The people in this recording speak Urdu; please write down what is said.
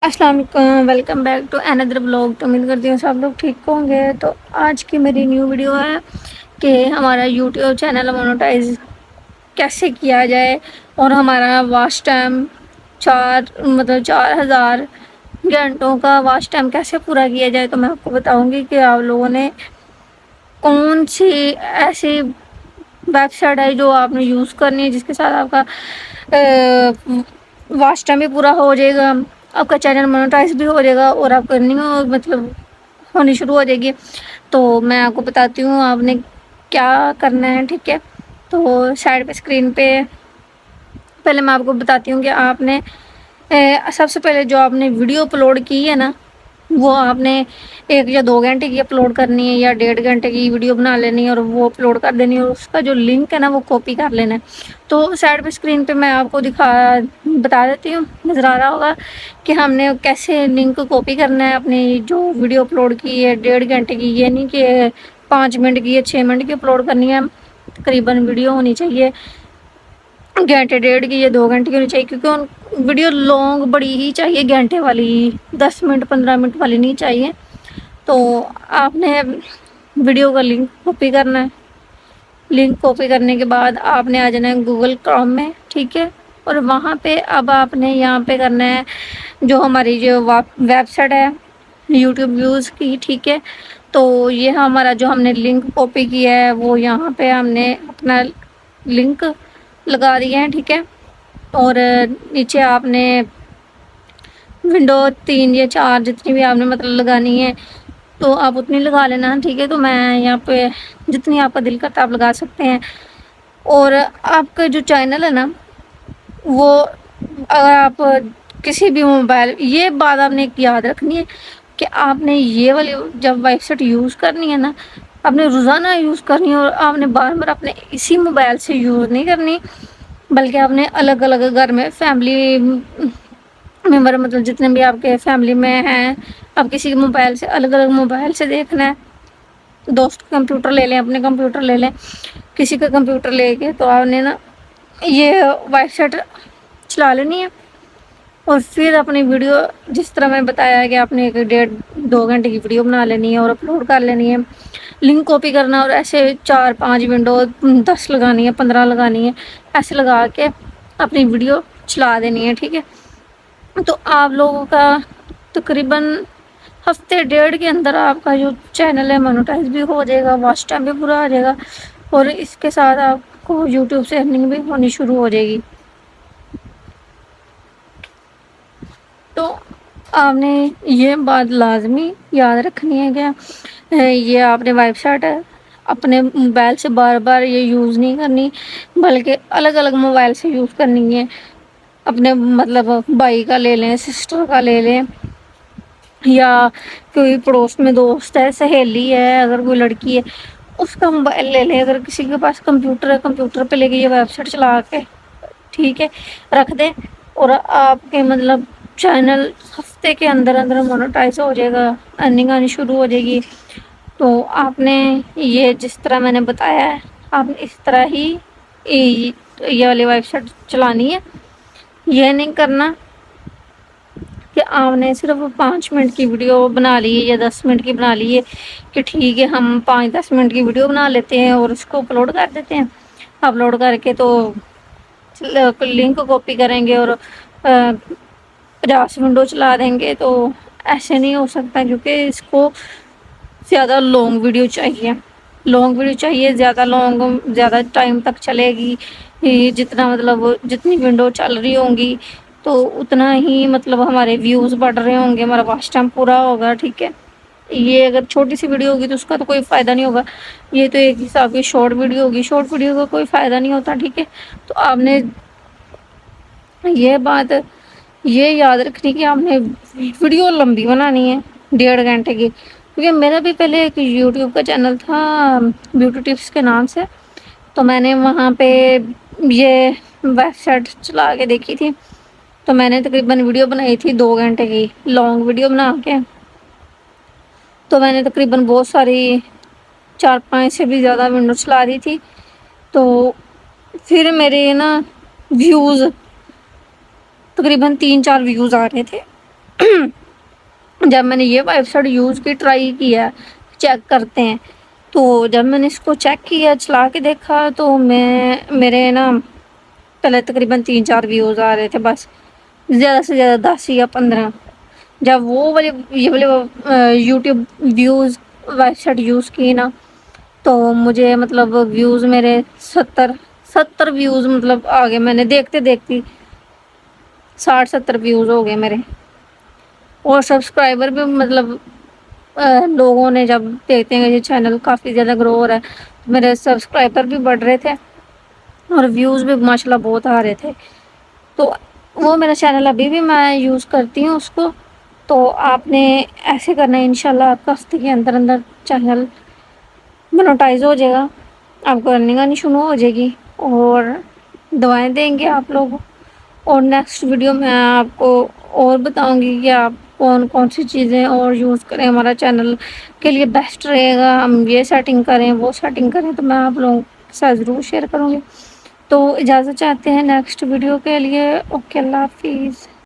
السلام علیکم، ویلکم بیک ٹو اندر بلاگ۔ تو امید کرتی ہوں سب لوگ ٹھیک ہوں گے۔ تو آج کی میری نیو ویڈیو ہے کہ ہمارا یوٹیوب چینل مونوٹائز کیسے کیا جائے اور ہمارا واچ ٹائم 4000 گھنٹوں کا واچ ٹائم کیسے پورا کیا جائے۔ تو میں آپ کو بتاؤں گی کہ آپ لوگوں نے کون سی ایسی ویب سائٹ ہے جو آپ نے یوز کرنی ہے جس کے ساتھ آپ کا واچ ٹائم بھی پورا ہو جائے گا، آپ کا چینل مونیٹائز بھی ہو جائے گا اور آپ ارننگ مطلب ہونی شروع ہو جائے گی۔ تو میں آپ کو بتاتی ہوں آپ نے کیا کرنا ہے، ٹھیک ہے۔ تو سائڈ پہ اسکرین پہ پہلے میں آپ کو بتاتی ہوں کہ آپ نے سب سے پہلے جو آپ نے ویڈیو اپلوڈ کی ہے نا، وہ آپ نے 1 یا 2 گھنٹے کی اپلوڈ کرنی ہے یا 1.5 گھنٹے کی ویڈیو بنا لینی ہے اور وہ اپلوڈ کر دینی ہے، اور اس کا جو لنک ہے نا وہ کاپی کر لینا ہے۔ تو سائڈ پہ اسکرین پہ میں آپ کو بتا دیتی ہوں، نظر آ رہا ہوگا کہ ہم نے کیسے لنک کاپی کرنا ہے اپنی جو ویڈیو اپلوڈ کی ہے 1.5 گھنٹے کی، یہ نہیں کہ 5 منٹ کی یا 6 منٹ کی اپلوڈ کرنی ہے۔ تقریباً ویڈیو ہونی چاہیے گھنٹے 1.5 کی یا 2 گھنٹے کی ہونی چاہیے، کیونکہ ویڈیو لانگ بڑی ہی چاہیے، گھنٹے والی 10 منٹ 15 منٹ والی نہیں چاہیے۔ تو آپ نے ویڈیو کا لنک کاپی کرنا ہے، لنک کاپی کرنے کے بعد آپ نے آ جانا ہے گوگل کروم میں، ٹھیک ہے۔ اور وہاں پہ اب آپ نے یہاں پہ کرنا ہے جو ہماری جو ویب سائٹ ہے یوٹیوب ویوز کی، ٹھیک ہے۔ تو یہ ہمارا جو ہم نے لنک کاپی کیا ہے وہ یہاں پہ ہم نے اپنا لنک لگا دیا ہے، ٹھیک ہے۔ اور نیچے آپ نے ونڈو 3 یا 4 جتنی بھی آپ نے مطلب لگانی ہے تو آپ اتنی لگا لینا، ٹھیک ہے۔ تو میں یہاں پہ جتنی آپ کا دل کرتا آپ لگا سکتے ہیں۔ اور آپ کا جو چینل ہے نا وہ اگر آپ کسی بھی موبائل، یہ بات آپ نے یاد رکھنی ہے کہ آپ نے یہ والی جب ویب سائٹ یوز کرنی ہے نا، آپ نے روزانہ یوز کرنی ہے، اور آپ نے بار بار اپنے اسی موبائل سے یوز نہیں کرنی، بلکہ آپ نے الگ الگ گھر میں فیملی ممبر مطلب جتنے بھی آپ کے فیملی میں ہیں، آپ کسی کے موبائل سے الگ الگ موبائل سے دیکھنا ہے۔ دوست کا کمپیوٹر لے لیں، اپنے کمپیوٹر لے لیں، کسی کا کمپیوٹر لے کے تو آپ نے نا یہ ویب سائٹ چلا لینی ہے، اور پھر اپنی ویڈیو جس طرح میں بتایا ہے کہ آپ نے 1.5 2 گھنٹے کی ویڈیو بنا لینی ہے اور اپلوڈ کر لینی ہے، لنک کاپی کرنا اور ایسے 4 5 ونڈو 10 لگانی ہے 15 لگانی ہے، ایسے لگا کے اپنی ویڈیو چلا دینی ہے، ٹھیک ہے۔ تو آپ لوگوں کا تقریباً ہفتے 1.5 کے اندر آپ کا جو چینل ہے مونیٹائز بھی ہو جائے گا، واچ ٹائم بھی پورا آ جائے گا، اور اس کے ساتھ آپ کو یوٹیوب سے ارننگ بھی ہونی شروع ہو جائے گی۔ تو آپ نے یہ بات لازمی یاد رکھنی ہے کہ یہ آپ نے ویب سائٹ ہے اپنے موبائل سے بار بار یہ یوز نہیں کرنی، بلکہ الگ الگ موبائل سے یوز کرنی ہے۔ اپنے مطلب بھائی کا لے لیں، سسٹر کا لے لیں، یا کوئی پڑوس میں دوست ہے، سہیلی ہے، اگر کوئی لڑکی ہے اس کا موبائل لے لیں۔ اگر کسی کے پاس کمپیوٹر ہے، کمپیوٹر پہ لے کے یہ ویب سائٹ چلا کے ٹھیک ہے رکھ دیں، اور آپ کے مطلب چینل ہفتے کے اندر اندر مونیٹائز ہو جائے گا، ارننگ آنی شروع ہو جائے گی۔ تو آپ نے یہ جس طرح میں نے بتایا ہے آپ نے اس طرح ہی یہ والی ویب سائٹ چلانی ہے۔ یہ نہیں کرنا کہ آپ نے صرف 5 منٹ کی ویڈیو بنا لی ہے یا 10 منٹ کی بنا لی ہے کہ ٹھیک ہے ہم 5 10 منٹ کی ویڈیو بنا لیتے ہیں اور اس کو اپلوڈ کر دیتے ہیں۔ اپلوڈ کر کے تو لنک کاپی کریں گے اور 50 ونڈو چلا دیں گے، تو ایسے نہیں ہو سکتا، کیونکہ اس کو زیادہ لانگ ویڈیو چاہیے، لانگ ویڈیو چاہیے، زیادہ لانگ، زیادہ ٹائم تک چلے گی۔ جتنا مطلب جتنی ونڈو چل رہی ہوں گی تو اتنا ہی مطلب ہمارے ویوز بڑھ رہے ہوں گے، ہمارا واچ ٹائم پورا ہوگا، ٹھیک ہے۔ یہ اگر چھوٹی سی ویڈیو ہوگی تو اس کا تو کوئی فائدہ نہیں ہوگا، یہ تو ایک حساب کی شارٹ ویڈیو ہوگی، شارٹ ویڈیو کا کوئی فائدہ نہیں ہوتا، ٹھیک ہے۔ تو آپ نے یہ بات یہ یاد رکھنی کہ آپ نے ویڈیو لمبی بنانی ہے 1.5 گھنٹے کی، کیونکہ میرا بھی پہلے ایک یوٹیوب کا چینل تھا بیوٹی ٹپس کے نام سے، تو میں نے وہاں پہ یہ ویب سائٹ چلا کے دیکھی تھی، تو میں نے تقریباً ویڈیو بنائی تھی 2 گھنٹے کی، لانگ ویڈیو بنا کے، تو میں نے تقریباً بہت ساری 4 5 سے بھی زیادہ ونڈو چلا دی تھی۔ تو پھر میرے نا ویوز تقریباً 3 4 ویوز آ رہے تھے، جب میں نے یہ ویب سائٹ یوز کی ٹرائی کیا چیک کرتے ہیں، تو جب میں نے اس کو چیک کیا چلا کے دیکھا تو میرے نا پہلے تقریباً 3-4 ویوز آ رہے تھے، بس زیادہ سے زیادہ 10 یا 15۔ جب وہ والے یہ والے YouTube views website use کی نا، تو مجھے مطلب ویوز میرے 70 ویوز مطلب آ گئے، میں نے دیکھتے دیکھتی 60-70 ویوز ہو گئے میرے، اور سبسکرائبر بھی مطلب لوگوں نے جب دیکھتے ہیں کہ یہ چینل کافی زیادہ گرو ہو رہا ہے، میرے سبسکرائبر بھی بڑھ رہے تھے اور ویوز بھی ماشاءاللہ بہت آ رہے تھے۔ تو وہ میرا چینل ابھی بھی میں یوز کرتی ہوں اس کو، تو آپ نے ایسے کرنا ہے انشاءاللہ آپ کا ہفتے کے اندر اندر چینل مونیٹائز ہو جائے گا، آپ کو ارننگ آنی شروع ہو جائے گی، اور دعائیں دیں گے آپ لوگ۔ اور نیکسٹ ویڈیو میں آپ کو اور بتاؤں گی کہ آپ کون کون سی چیزیں اور یوز کریں ہمارا چینل کے لیے بیسٹ رہے گا، ہم یہ سیٹنگ کریں وہ سیٹنگ کریں، تو میں آپ لوگوں کے ساتھ ضرور شیئر کروں گی۔ تو اجازت چاہتے ہیں نیکسٹ ویڈیو کے لیے۔ اوکے، اللہ حافظ۔